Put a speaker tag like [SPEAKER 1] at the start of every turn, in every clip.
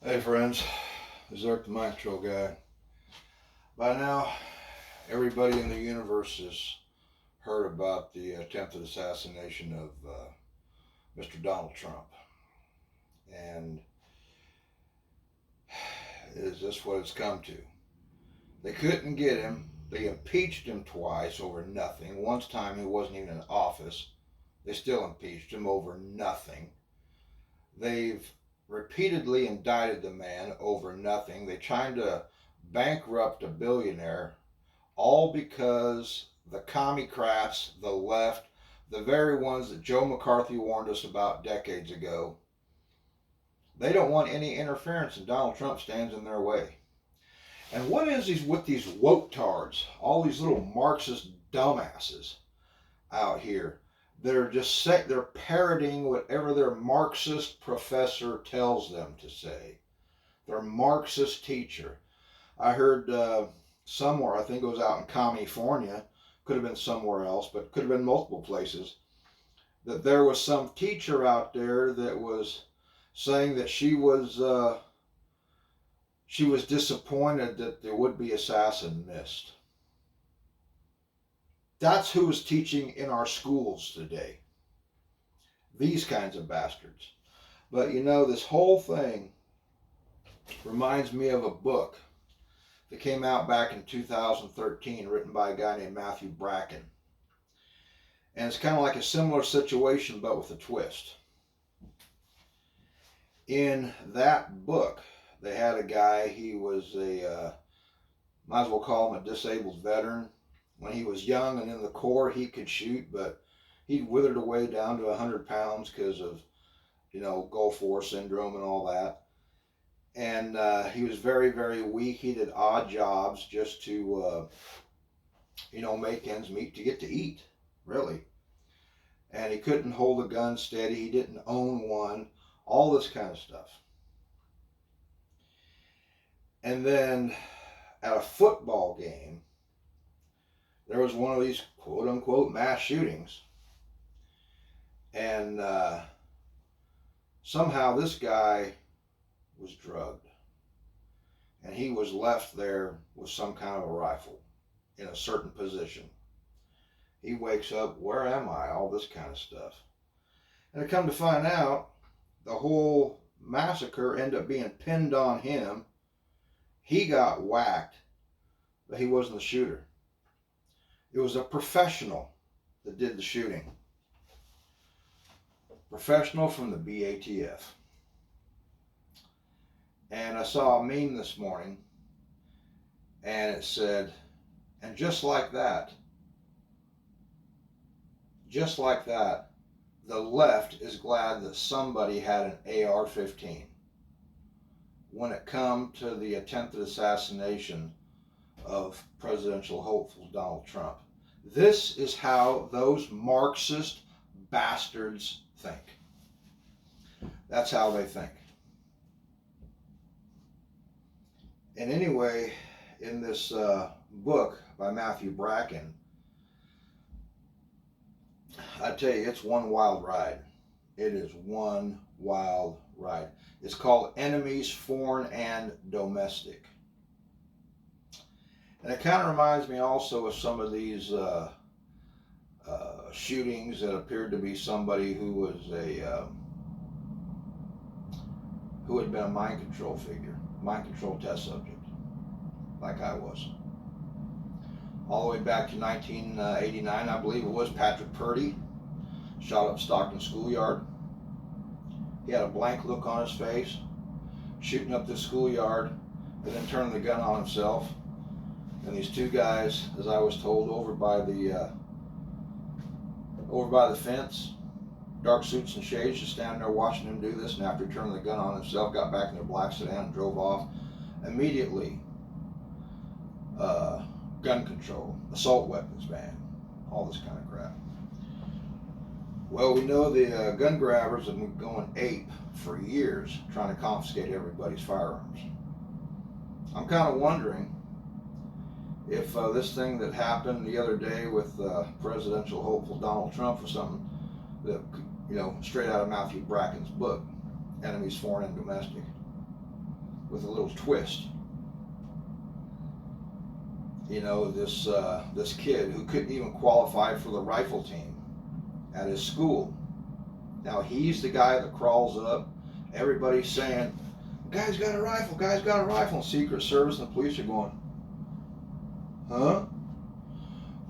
[SPEAKER 1] Hey friends, this is Eric the Mind Control Guy. By now, everybody in the universe has heard about the attempted assassination of Mr. Donald Trump. And is this what it's come to? They couldn't get him. They impeached him twice over nothing. One time he wasn't even in office. They still impeached him over nothing. They've repeatedly indicted the man over nothing. They tried to bankrupt a billionaire, all because the commie-crats, the left, the very ones that Joe McCarthy warned us about decades ago, they don't want any interference, and Donald Trump stands in their way. And what is these with these woke-tards, all these little Marxist dumbasses out here? They're just they're parroting whatever their Marxist professor tells them to say. Their Marxist teacher. I heard somewhere, I think it was out in California, could have been somewhere else, but could have been multiple places, that there was some teacher out there that was saying that she was disappointed that the would-be assassin missed. That's who is teaching in our schools today. These kinds of bastards. But you know, this whole thing reminds me of a book that came out back in 2013, written by a guy named Matthew Bracken. And it's kind of like a similar situation, but with a twist. In that book, they had a guy, he was might as well call him a disabled veteran. When he was young and in the Corps, he could shoot, but he'd withered away down to 100 pounds because of, Gulf War syndrome and all that. And he was very, very weak. He did odd jobs just to, make ends meet, to get to eat, really. And he couldn't hold a gun steady. He didn't own one. All this kind of stuff. And then at a football game, there was one of these quote-unquote mass shootings. And somehow this guy was drugged. And he was left there with some kind of a rifle in a certain position. He wakes up, where am I? All this kind of stuff. And to come to find out, the whole massacre ended up being pinned on him. He got whacked, but he wasn't the shooter. It was a professional that did the shooting. Professional from the BATF. And I saw a meme this morning, and it said, and just like that, the left is glad that somebody had an AR-15 when it come to the attempted assassination of presidential hopeful Donald Trump. This is how those Marxist bastards think. That's how they think. And anyway, in this book by Matthew Bracken, I tell you, it's one wild ride. It is one wild ride. It's called Enemies, Foreign and Domestic. And it kind of reminds me also of some of these shootings that appeared to be somebody who was who had been a mind control figure, mind control test subject, like I was. All the way back to 1989, I believe it was, Patrick Purdy shot up Stockton schoolyard. He had a blank look on his face, shooting up the schoolyard, and then turning the gun on himself. And these two guys, as I was told, over by the fence, dark suits and shades, just standing there watching him do this. And after he turned the gun on himself, got back in their black sedan and drove off. Immediately, gun control, assault weapons ban, all this kind of crap. Well, we know the gun grabbers have been going ape for years, trying to confiscate everybody's firearms. I'm kind of wondering if this thing that happened the other day with presidential hopeful Donald Trump was something that, straight out of Matthew Bracken's book, Enemies, Foreign and Domestic. with a little twist. You know, this kid who couldn't even qualify for the rifle team at his school. Now he's the guy that crawls up. Everybody's saying, "Guy's got a rifle, guy's got a rifle." And Secret Service and the police are going, "Huh?"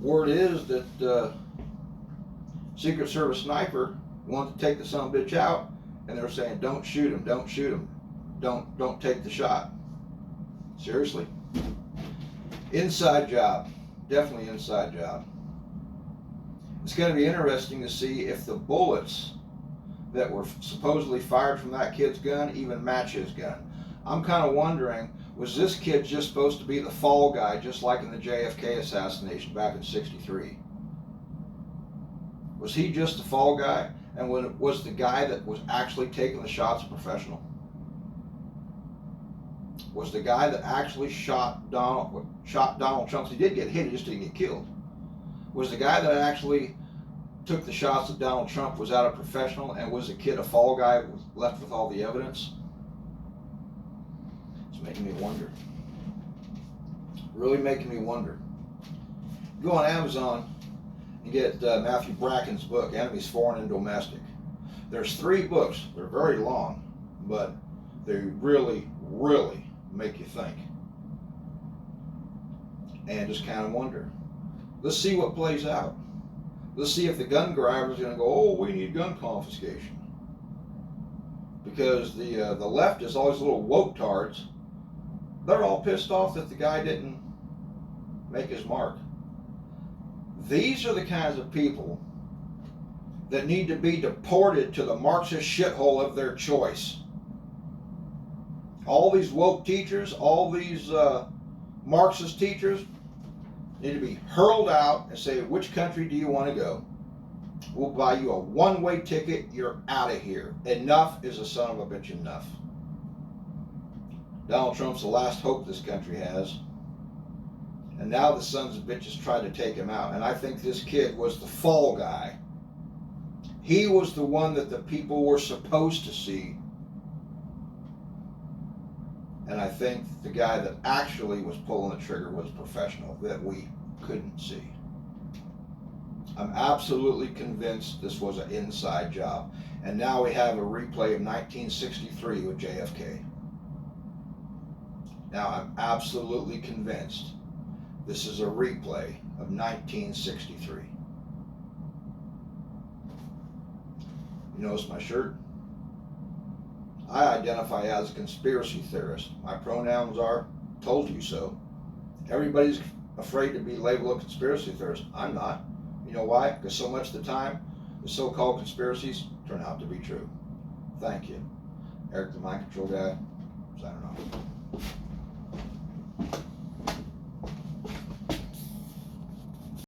[SPEAKER 1] Word is that Secret Service sniper wanted to take the son of a bitch out, and they were saying, "Don't shoot him, don't shoot him, don't take the shot." Seriously. Inside job. Definitely inside job. It's going to be interesting to see if the bullets that were supposedly fired from that kid's gun even match his gun. I'm kind of wondering, was this kid just supposed to be the fall guy, just like in the JFK assassination back in '63? Was he just the fall guy? And was the guy that was actually taking the shots a professional? Was the guy that actually shot Donald Trump? He did get hit, he just didn't get killed. Was the guy that actually took the shots at Donald Trump, was that a professional? And was the kid a fall guy left with all the evidence? It's making me wonder. Really making me wonder. Go on Amazon and get Matthew Bracken's book, Enemies Foreign and Domestic. There's 3 books. They're very long, but they really, really make you think. And just kind of wonder. Let's see what plays out. Let's see if the gun grabbers are going to go, "Oh, we need gun confiscation." Because the leftists, all these little woke tards, they're all pissed off that the guy didn't make his mark. These are the kinds of people that need to be deported to the Marxist shithole of their choice. All these woke teachers, all these Marxist teachers need to be hurled out and say, "Which country do you want to go? We'll buy you a one-way ticket. You're out of here. Enough is a son of a bitch enough." Donald Trump's the last hope this country has. And now the sons of bitches tried to take him out. And I think this kid was the fall guy. He was the one that the people were supposed to see. And I think the guy that actually was pulling the trigger was a professional that we couldn't see. I'm absolutely convinced this was an inside job. And now we have a replay of 1963 with JFK. Now I'm absolutely convinced this is a replay of 1963. You notice my shirt? I identify as a conspiracy theorist. My pronouns are "told you so." Everybody's afraid to be labeled a conspiracy theorist. I'm not. You know why? Because so much of the time, the so-called conspiracies turn out to be true. Thank you. Eric, the mind control guy, signing off.